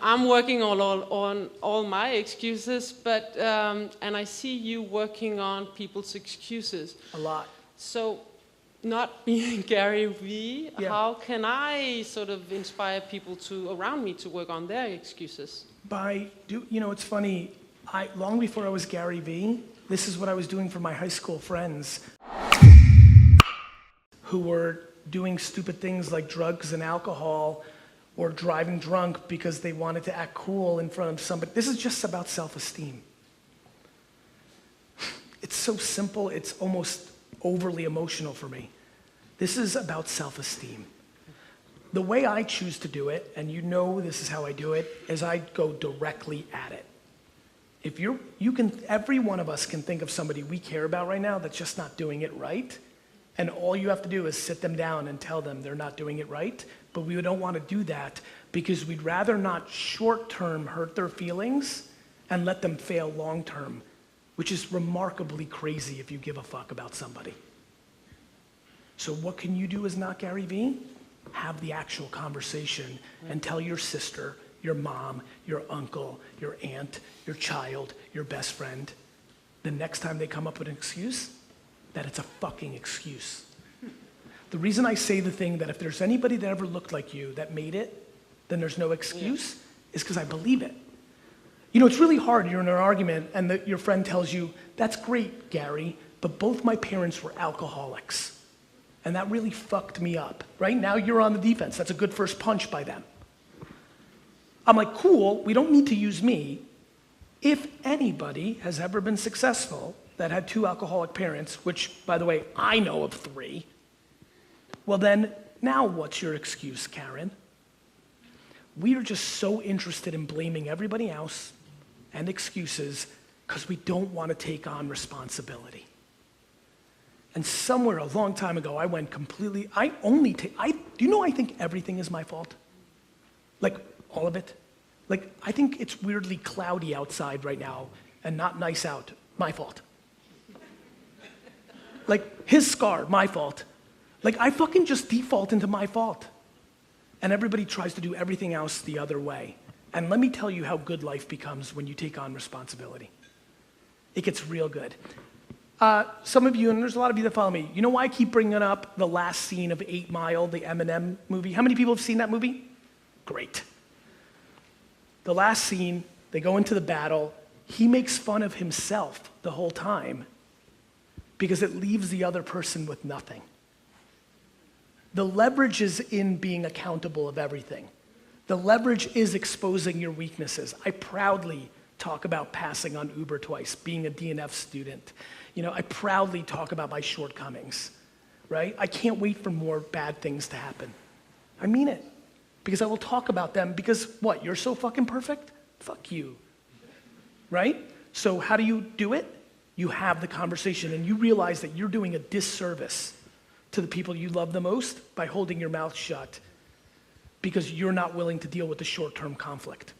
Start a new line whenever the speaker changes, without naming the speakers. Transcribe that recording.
I'm working on all my excuses, but and I see you working on people's excuses.
A lot.
So, not being GaryVee,
Yeah.
how can I sort of inspire people around me to work on their excuses?
It's funny, long before I was GaryVee, this is what I was doing for my high school friends who were doing stupid things like drugs and alcohol or driving drunk because they wanted to act cool in front of somebody. This is just about self-esteem. It's so simple, it's almost overly emotional for me. This is about self-esteem. The way I choose to do it, and you know this is how I do it, is I go directly at it. If every one of us can think of somebody we care about right now that's just not doing it right, and all you have to do is sit them down and tell them they're not doing it right, but we don't want to do that because we'd rather not short-term hurt their feelings and let them fail long-term, which is remarkably crazy if you give a fuck about somebody. So what can you do as not GaryVee? Have the actual conversation and tell your sister, your mom, your uncle, your aunt, your child, your best friend, the next time they come up with an excuse, that it's a fucking excuse. The reason I say the thing that if there's anybody that ever looked like you that made it, then there's no excuse, is because I believe it. You know, it's really hard. You're in an argument and your friend tells you, that's great, Gary, but both my parents were alcoholics. And that really fucked me up. Right now you're on the defense. That's a good first punch by them. I'm like, cool, we don't need to use me. If anybody has ever been successful that had 2 alcoholic parents, which, by the way, I know of 3, well then, now what's your excuse, Karen? We are just so interested in blaming everybody else and excuses because we don't want to take on responsibility. And somewhere a long time ago, I went completely, do you know I think everything is my fault? Like, all of it? Like, I think it's weirdly cloudy outside right now and not nice out. My fault. Like, his scar, my fault. Like, I fucking just default into my fault. And everybody tries to do everything else the other way. And let me tell you how good life becomes when you take on responsibility. It gets real good. Some of you, and there's a lot of you that follow me, you know why I keep bringing up the last scene of 8 Mile, the Eminem movie? How many people have seen that movie? Great. The last scene, they go into the battle. He makes fun of himself the whole time because it leaves the other person with nothing. The leverage is in being accountable of everything. The leverage is exposing your weaknesses. I proudly talk about passing on Uber twice, being a DNF student. You know, I proudly talk about my shortcomings, right? I can't wait for more bad things to happen. I mean it. Because I will talk about them because what, you're so fucking perfect? Fuck you, right? So how do you do it? You have the conversation and you realize that you're doing a disservice to the people you love the most by holding your mouth shut because you're not willing to deal with the short-term conflict.